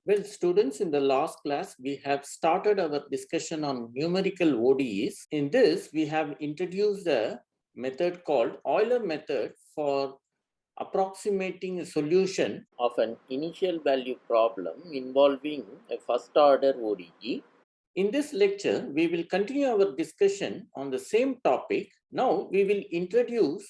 Well, students, in the last class, we have started our discussion on numerical ODEs. In this, we have introduced a method called Euler method for approximating a solution of an initial value problem involving a first order ODE. In this lecture, we will continue our discussion on the same topic. Now, we will introduce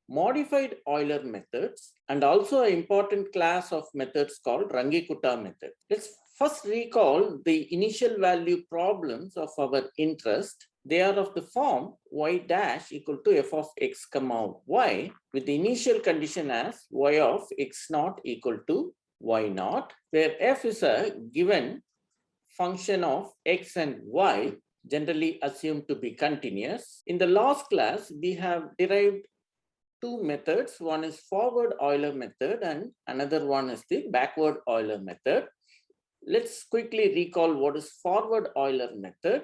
modified Euler methods and also an important class of methods called Runge-Kutta method. Let's first recall the initial value problems of our interest. They are of the form y dash equal to f of x comma y with the initial condition as y of x naught equal to y naught, where f is a given function of x and y, generally assumed to be continuous. In the last class, we have derived two methods. One is forward Euler method and another one is the backward Euler method. Let's quickly recall what is forward Euler method.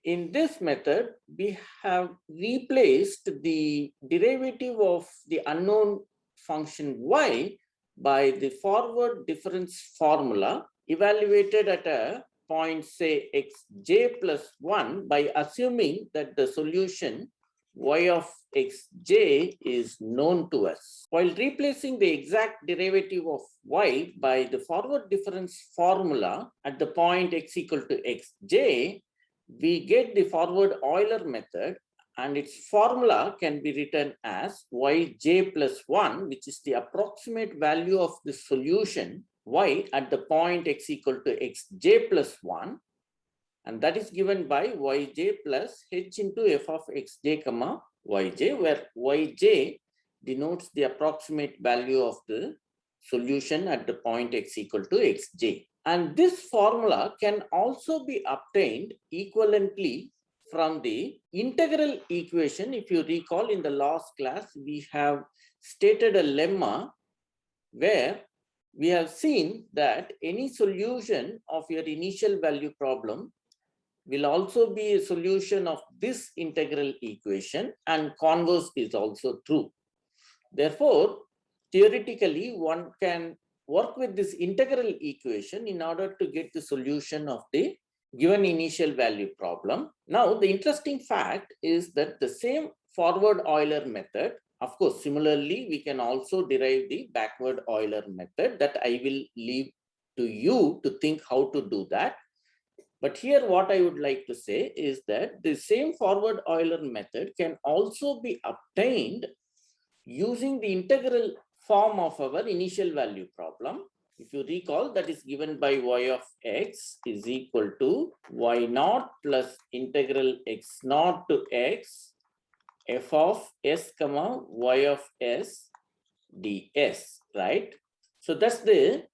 In this method, we have replaced the derivative of the unknown function y by the forward difference formula evaluated at a point, say, xj plus 1 by assuming that the solution y of xj is known to us. While replacing the exact derivative of y by the forward difference formula at the point x equal to xj, we get the forward Euler method, and its formula can be written as yj plus 1, which is the approximate value of the solution y at the point x equal to xj plus 1. And that is given by yj plus h into f of xj comma yj, where yj denotes the approximate value of the solution at the point x equal to xj. And this formula can also be obtained equivalently from the integral equation. If you recall, in the last class, we have stated a lemma where we have seen that any solution of your initial value problem will also be a solution of this integral equation, and converse is also true. Therefore, theoretically, one can work with this integral equation in order to get the solution of the given initial value problem. Now, the interesting fact is that the same forward Euler method, of course, similarly, we can also derive the backward Euler method that I will leave to you to think how to do that. But here what I would like to say is that the same forward Euler method can also be obtained using the integral form of our initial value problem. If you recall, that is given by y of x is equal to y naught plus integral x naught to x f of s comma y of s ds, right? So that's the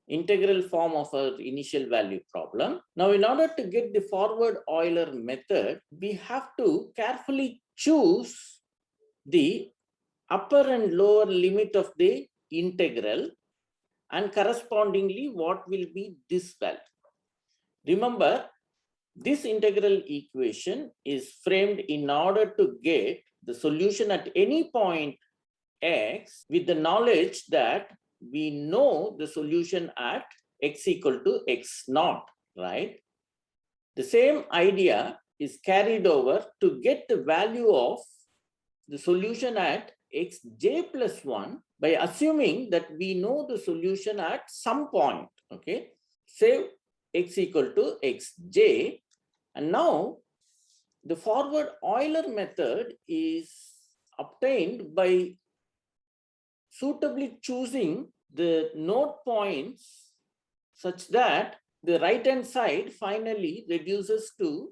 integral form of our initial value problem. Now, in order to get the forward Euler method, we have to carefully choose the upper and lower limit of the integral, and correspondingly what will be this value. Remember, this integral equation is framed in order to get the solution at any point x with the knowledge that we know the solution at x equal to x naught, right? The same idea is carried over to get the value of the solution at xj plus 1 by assuming that we know the solution at some point, okay? Say x equal to xj. And now the forward Euler method is obtained by suitably choosing the node points such that the right hand side finally reduces to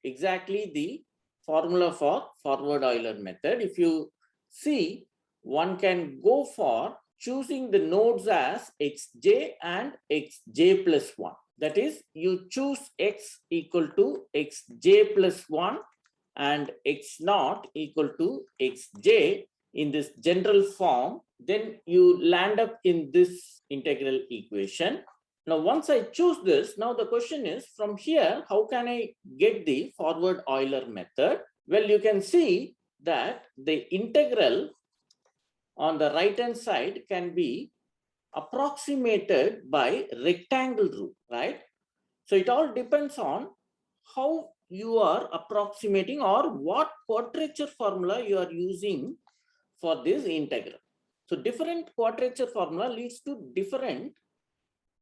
exactly the formula for forward Euler method. If you see, one can go for choosing the nodes as xj and xj plus 1. That is, you choose x equal to xj plus 1 and x naught equal to xj in this general form, then you land up in this integral equation. Now, once I choose this, now the question is, from here, how can I get the forward Euler method? Well, you can see that the integral on the right hand side can be approximated by rectangle rule, right? So it all depends on how you are approximating or what quadrature formula you are using for this integral. So different quadrature formula leads to different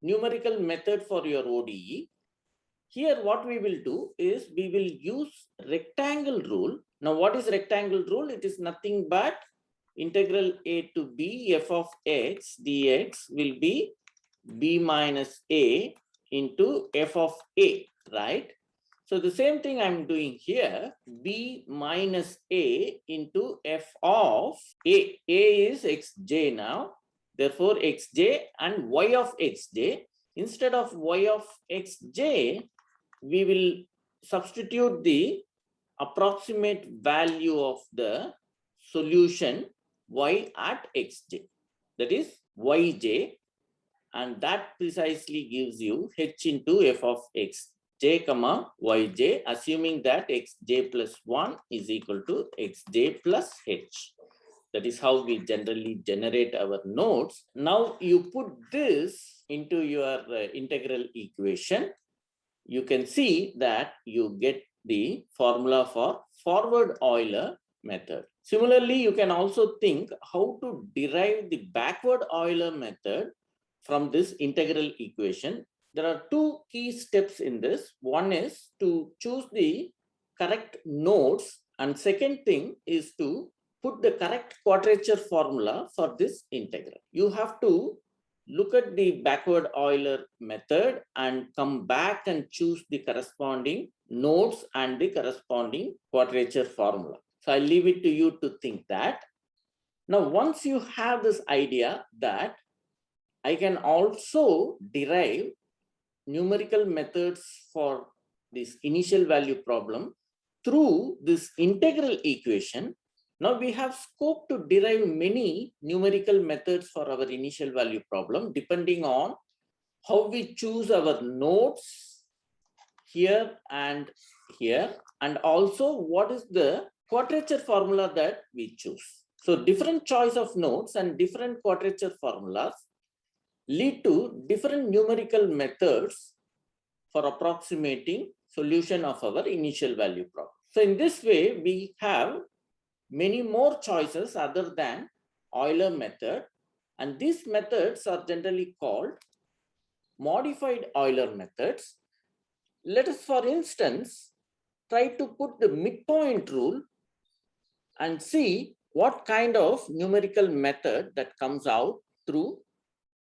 numerical method for your ODE. Here what we will do is we will use rectangle rule. Now what is rectangle rule? It is nothing but integral a to b f of x dx will be b minus a into f of a, right? So the same thing I'm doing here, b minus a into f of a. A is xj now. Therefore, xj and y of xj. Instead of y of xj, we will substitute the approximate value of the solution y at xj. That is yj. And that precisely gives you h into f of xj comma yj, assuming that xj plus 1 is equal to xj plus h. That is how we generally generate our nodes. Now you put this into your integral equation. You can see that you get the formula for forward Euler method. Similarly, you can also think how to derive the backward Euler method from this integral equation. There are two key steps in this. One is to choose the correct nodes, and second thing is to put the correct quadrature formula for this integral. You have to look at the backward Euler method and come back and choose the corresponding nodes and the corresponding quadrature formula. So I'll leave it to you to think that. Now, once you have this idea that I can also derive numerical methods for this initial value problem through this integral equation, now we have scope to derive many numerical methods for our initial value problem, depending on how we choose our nodes here and here, and also what is the quadrature formula that we choose. So different choice of nodes and different quadrature formulas lead to different numerical methods for approximating solution of our initial value problem. So in this way, we have many more choices other than Euler method, and these methods are generally called modified Euler methods. Let us, for instance, try to put the midpoint rule and see what kind of numerical method that comes out through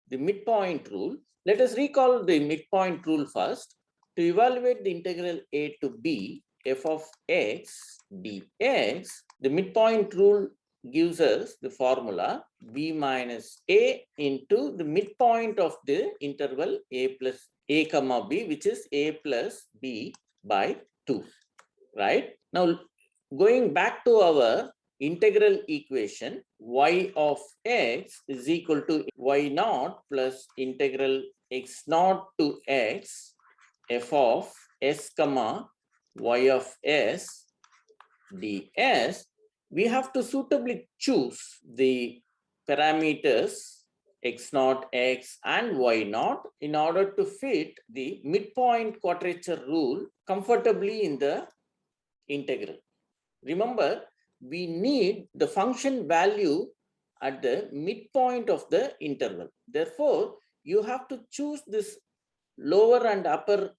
the midpoint rule. Let us recall the midpoint rule first. To evaluate the integral a to b f of x dx, the midpoint rule gives us the formula b minus a into the midpoint of the interval a plus a comma b, which is a plus b by 2, right? Now, going back to our integral equation, y of x is equal to y naught plus integral x naught to x f of s comma y of s ds. We have to suitably choose the parameters x naught, x and y naught in order to fit the midpoint quadrature rule comfortably in the integral. Remember, we need the function value at the midpoint of the interval. Therefore, you have to choose this lower and upper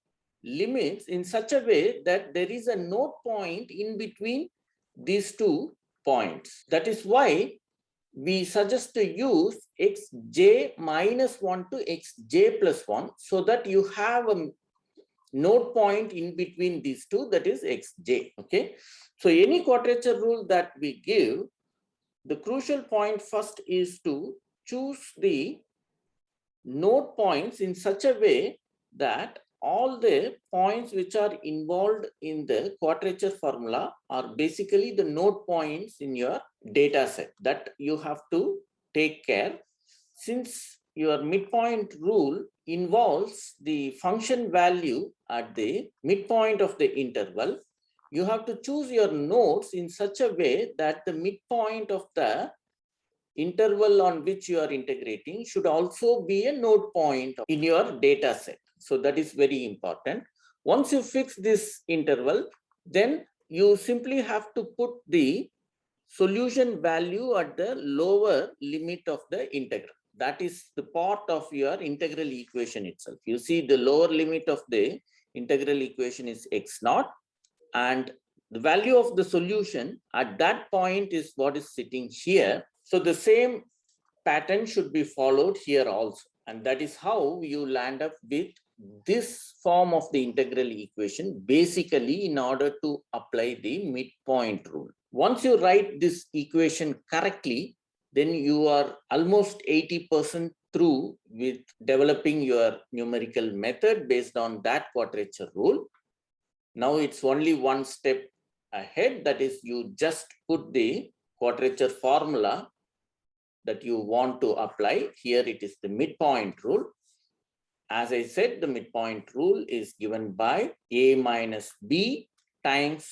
limits in such a way that there is a node point in between these 2 points. That is why we suggest to use xj minus 1 to xj plus 1, so that you have a node point in between these two, that is xj. Okay, so any quadrature rule that we give, the crucial point first is to choose the node points in such a way that all the points which are involved in the quadrature formula are basically the node points in your data set. That you have to take care. Since your midpoint rule involves the function value at the midpoint of the interval, you have to choose your nodes in such a way that the midpoint of the interval on which you are integrating should also be a node point in your data set. So that is very important. Once you fix this interval, then you simply have to put the solution value at the lower limit of the integral. That is the part of your integral equation itself. You see the lower limit of the integral equation is x naught, and the value of the solution at that point is what is sitting here. So the same pattern should be followed here also. And that is how you land up with this form of the integral equation, basically in order to apply the midpoint rule. Once you write this equation correctly, then you are almost 80% through with developing your numerical method based on that quadrature rule. Now it's only one step ahead, that is you just put the quadrature formula that you want to apply. Here it is the midpoint rule. As I said, the midpoint rule is given by a minus b times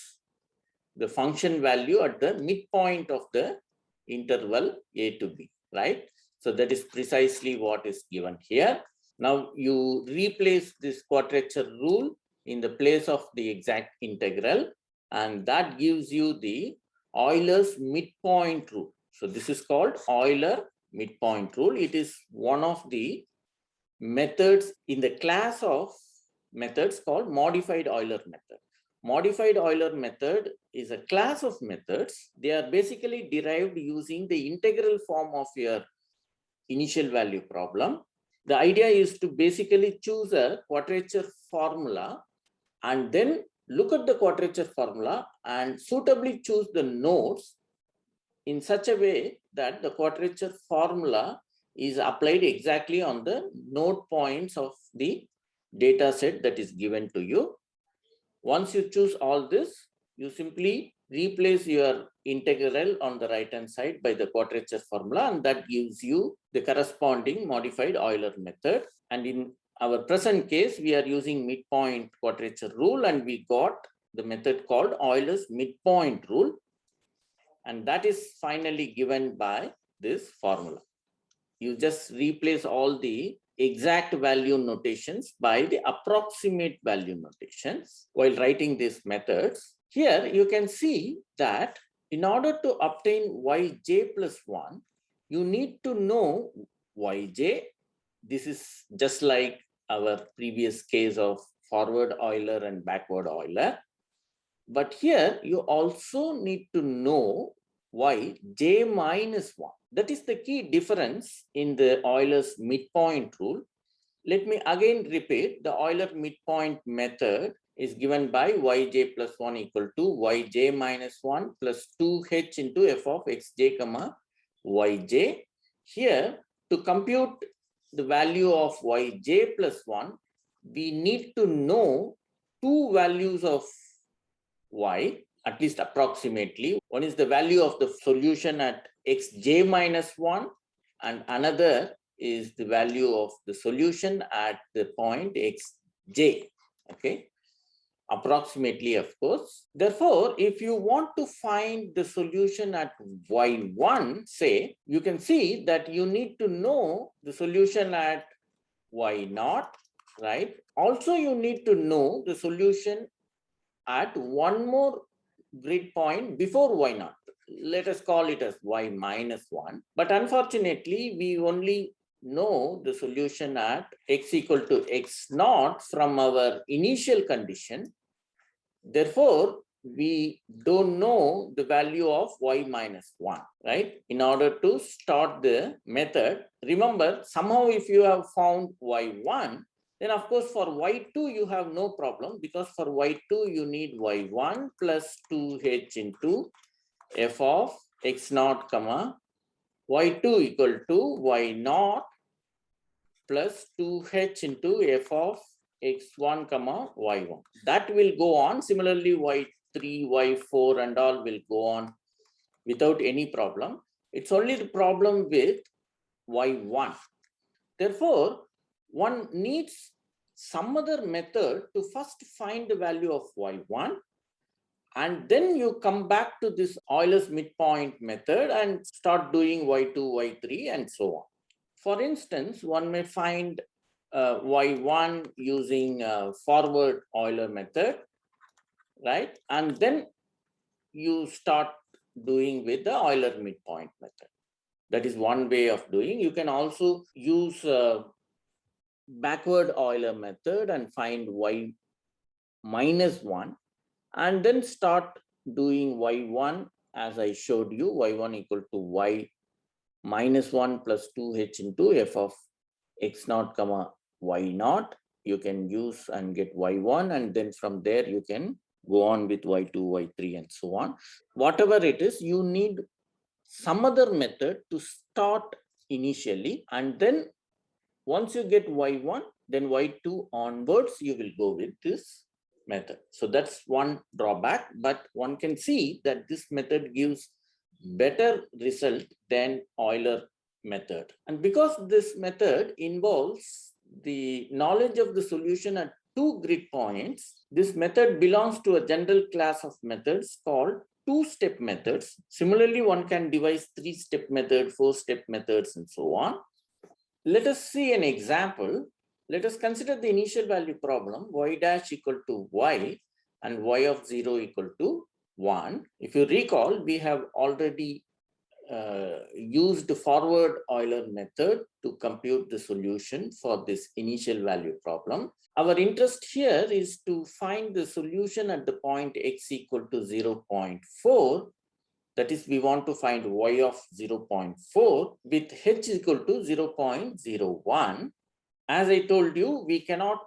the function value at the midpoint of the interval a to b, right? So that is precisely what is given here. Now you replace this quadrature rule in the place of the exact integral, and that gives you the Euler's midpoint rule. So this is called Euler midpoint rule. It is one of the methods in the class of methods called modified Euler method. Modified Euler method is a class of methods. They are basically derived using the integral form of your initial value problem. The idea is to basically choose a quadrature formula and then look at the quadrature formula and suitably choose the nodes in such a way that the quadrature formula is applied exactly on the node points of the data set that is given to you. Once you choose all this, you simply replace your integral on the right hand side by the quadrature formula, and that gives you the corresponding modified Euler method. And in our present case, we are using midpoint quadrature rule, and we got the method called Euler's midpoint rule, and that is finally given by this formula. You just replace all the exact value notations by the approximate value notations while writing these methods. Here you can see that in order to obtain yj plus 1, you need to know yj. This is just like our previous case of forward Euler and backward Euler. But here you also need to know yj minus 1. That is the key difference in the Euler's midpoint rule. Let me again repeat. The Euler midpoint method is given by yj plus 1 equal to yj minus 1 plus 2h into f of xj comma yj. Here, to compute the value of yj plus 1, we need to know two values of y, at least approximately. One is the value of the solution at xj minus 1, and another is the value of the solution at the point xj, okay? Approximately, of course. Therefore, if you want to find the solution at y1, say, you can see that you need to know the solution at y0, right? Also, you need to know the solution at one more grid point before y0. Let us call it as y minus 1. But unfortunately, we only know the solution at x equal to x0 from our initial condition. Therefore, we don't know the value of y minus 1, right? In order to start the method, remember, somehow if you have found y1, then of course for y2 you have no problem, because for y2 you need y1 plus 2h into f of x0 comma y2 equal to y0 plus 2h into f of x1 comma y1. That will go on. Similarly, y3, y4 and all will go on without any problem. It's only the problem with y1. Therefore, one needs some other method to first find the value of y1 And then you come back to this Euler's midpoint method and start doing y2, y3, and so on. For instance, one may find y1 using forward Euler method, right? And then you start doing with the Euler midpoint method. That is one way of doing. You can also use backward Euler method and find y minus 1 and then start doing y1 as I showed you, y1 equal to y minus 1 plus 2h into f of x naught comma y naught. You can use and get y1, and then from there you can go on with y2, y3, and so on. Whatever it is, you need some other method to start initially, and then once you get y1, then y2 onwards, you will go with this method. So that's one drawback, but one can see that this method gives better result than Euler method. And because this method involves the knowledge of the solution at two grid points, this method belongs to a general class of methods called two-step methods. Similarly, one can devise three-step method, four-step methods, and so on. Let us see an example. Let us consider the initial value problem, y dash equal to y and y of 0 equal to 1. If you recall, we have already used the forward Euler method to compute the solution for this initial value problem. Our interest here is to find the solution at the point x equal to 0.4. That is, we want to find y of 0.4 with h equal to 0.01. As I told you, we cannot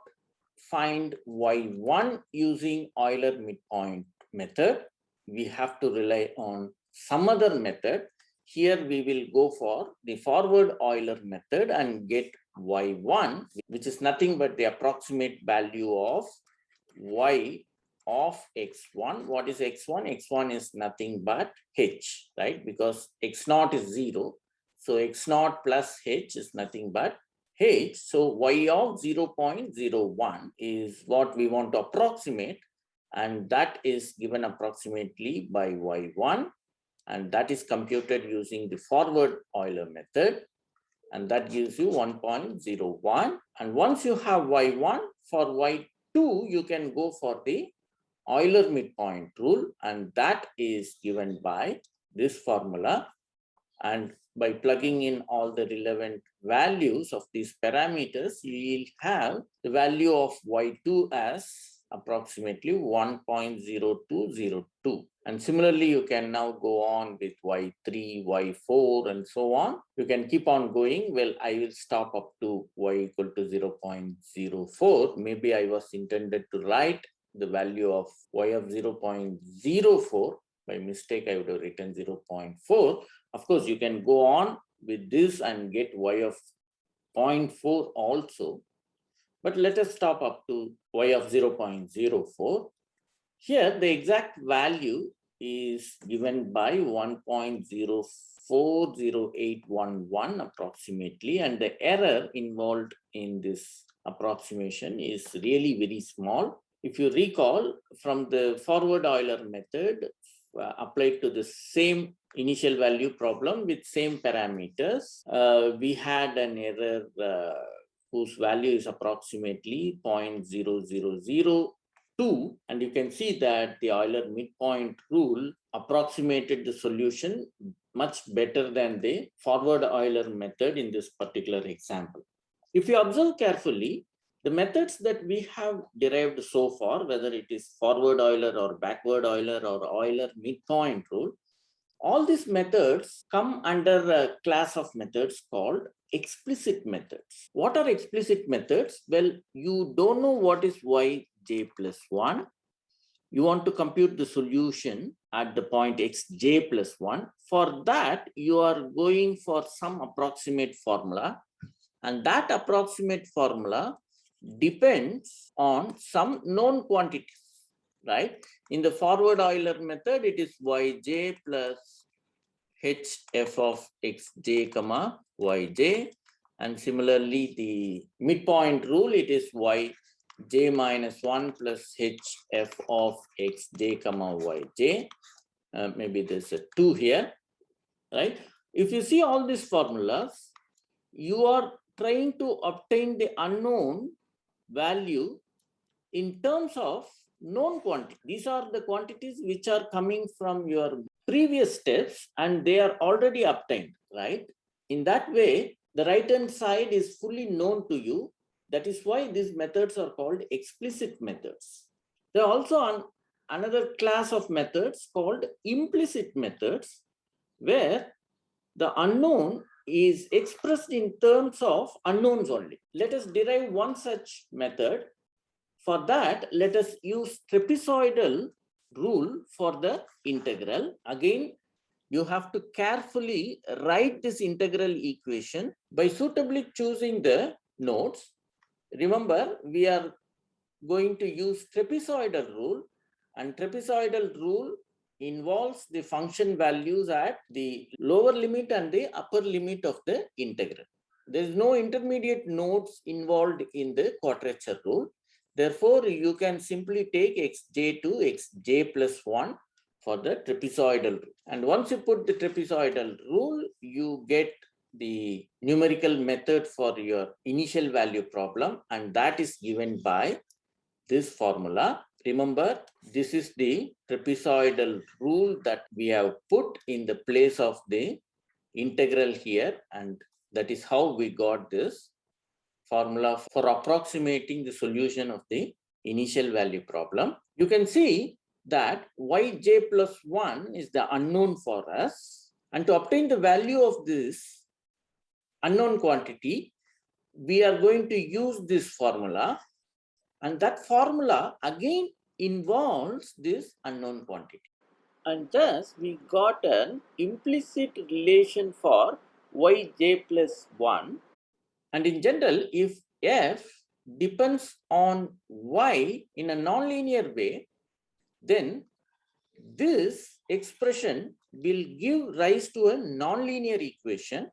find y1 using Euler midpoint method. We have to rely on some other method. Here we will go for the forward Euler method and get y1, which is nothing but the approximate value of y of x1. What is x1? x1 is nothing but h, right? Because x0 is 0. So x0 plus h is nothing but h. So y of 0.01 is what we want to approximate, and that is given approximately by y1, and that is computed using the forward Euler method, and that gives you 1.01. And once you have y1, for y2 you can go for the Euler midpoint rule, and that is given by this formula. And by plugging in all the relevant values of these parameters, you will have the value of y2 as approximately 1.0202. And similarly, you can now go on with y3, y4, and so on. You can keep on going. Well, I will stop up to y equal to 0.04. Maybe I was intended to write the value of y of 0.04. By mistake, I would have written 0.4. Of course, you can go on with this and get y of 0.4 also. But let us stop up to y of 0.04. Here, the exact value is given by 1.040811 approximately, and the error involved in this approximation is really very small. If you recall, from the forward Euler method applied to the same initial value problem with same parameters, we had an error whose value is approximately 0.0002, and you can see that the Euler midpoint rule approximated the solution much better than the forward Euler method in this particular example. If you observe carefully, the methods that we have derived so far, whether it is forward Euler or backward Euler or Euler midpoint rule, all these methods come under a class of methods called explicit methods. What are explicit methods? Well, you don't know what is yj plus 1. You want to compute the solution at the point xj plus 1. For that, you are going for some approximate formula, and that approximate formula depends on some known quantities, right? In the forward Euler method, it is yj plus hf of xj comma yj. And similarly, the midpoint rule, it is y j minus 1 plus hf of xj comma yj. Maybe there's a 2 here, right? If you see all these formulas, you are trying to obtain the unknown value in terms of known quantity. These are the quantities which are coming from your previous steps and they are already obtained, right? In that way, the right-hand side is fully known to you. That is why these methods are called explicit methods. There are also another class of methods called implicit methods, where the unknown is expressed in terms of unknowns only. Let us derive one such method. For that, let us use trapezoidal rule for the integral. Again, you have to carefully write this integral equation by suitably choosing the nodes. Remember, we are going to use trapezoidal rule, and trapezoidal rule involves the function values at the lower limit and the upper limit of the integral. There is no intermediate nodes involved in the quadrature rule. Therefore, you can simply take xj to xj plus 1 for the trapezoidal rule. And once you put the trapezoidal rule, you get the numerical method for your initial value problem, and that is given by this formula. Remember, this is the trapezoidal rule that we have put in the place of the integral here, and that is how we got this formula for approximating the solution of the initial value problem. You can see that yj plus 1 is the unknown for us, and to obtain the value of this unknown quantity, we are going to use this formula, and that formula again involves this unknown quantity. And thus we got an implicit relation for yj plus 1. And in general, if f depends on y in a nonlinear way, then this expression will give rise to a nonlinear equation,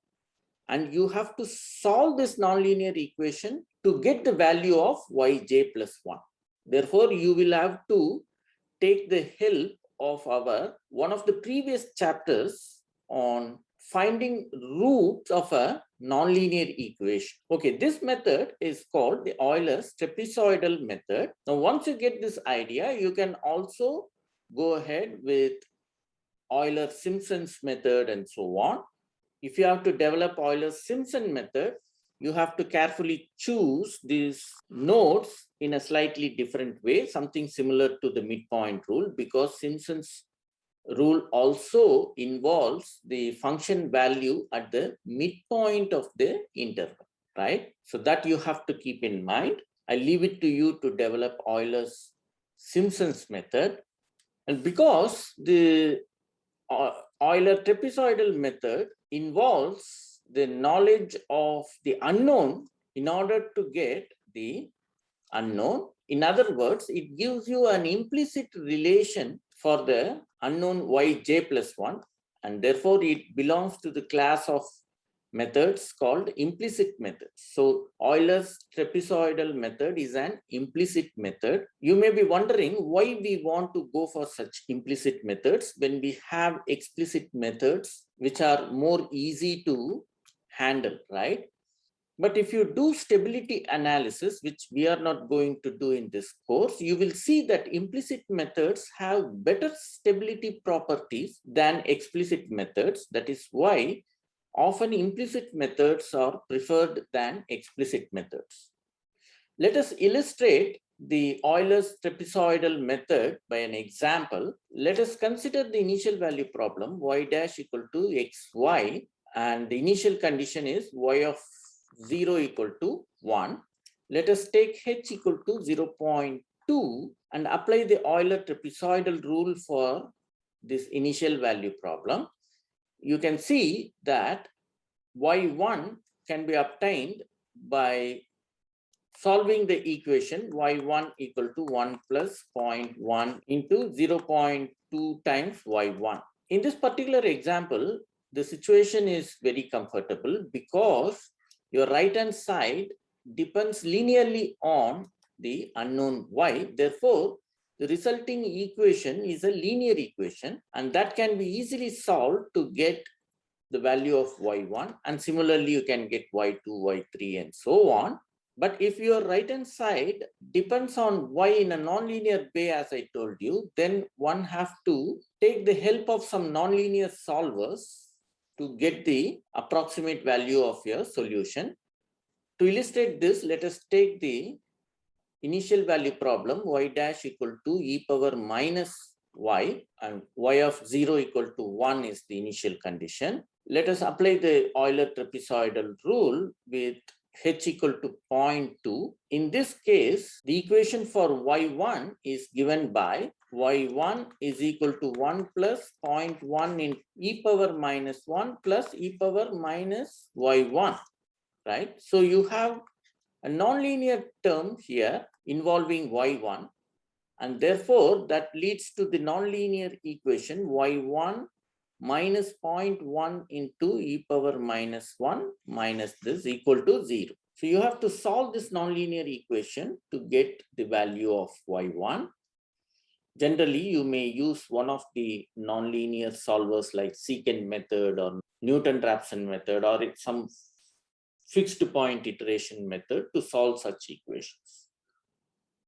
and you have to solve this nonlinear equation to get the value of yj plus 1. Therefore, you will have to take the help of one of the previous chapters on finding roots of a nonlinear equation. Okay, this method is called the Euler's trapezoidal method. Now, once you get this idea, you can also go ahead with Euler-Simpson's method and so on. If you have to develop Euler-Simpson method, you have to carefully choose these nodes in a slightly different way, something similar to the midpoint rule, because Simpson's rule also involves the function value at the midpoint of the interval, right? So that you have to keep in mind. I leave it to you to develop Euler's Simpson's method. And because the Euler trapezoidal method involves the knowledge of the unknown in order to get the unknown. In other words, it gives you an implicit relation for the unknown yj plus 1, and therefore it belongs to the class of methods called implicit methods. So Euler's trapezoidal method is an implicit method. You may be wondering why we want to go for such implicit methods when we have explicit methods which are more easy to handle, right? But if you do stability analysis, which we are not going to do in this course, you will see that implicit methods have better stability properties than explicit methods. That is why often implicit methods are preferred than explicit methods. Let us illustrate the Euler's trapezoidal method by an example. Let us consider the initial value problem, y dash equal to xy, and the initial condition is y of 0 equal to 1. Let us take h equal to 0.2 and apply the Euler trapezoidal rule for this initial value problem. You can see that y1 can be obtained by solving the equation y1 equal to 1 plus 0.1 into 0.2 times y1. In this particular example, the situation is very comfortable because your right hand side depends linearly on the unknown y. Therefore, the resulting equation is a linear equation, and that can be easily solved to get the value of y1. And similarly, you can get y2, y3, and so on. But if your right-hand side depends on y in a nonlinear way, as I told you, then one have to take the help of some nonlinear solvers to get the approximate value of your solution. To illustrate this, let us take the initial value problem, y dash equal to e power minus y, and y of 0 equal to 1 is the initial condition. Let us apply the Euler trapezoidal rule with h equal to 0.2. In this case, the equation for y1 is given by y1 is equal to 1 plus 0.1 in e power minus 1 plus e power minus y1, right? So you have a nonlinear term here involving y1, and therefore that leads to the nonlinear equation y1 minus 0.1 into e power minus 1 minus this equal to 0. So you have to solve this nonlinear equation to get the value of y1. Generally, you may use one of the nonlinear solvers like secant method or Newton-Raphson method, or some fixed point iteration method to solve such equations.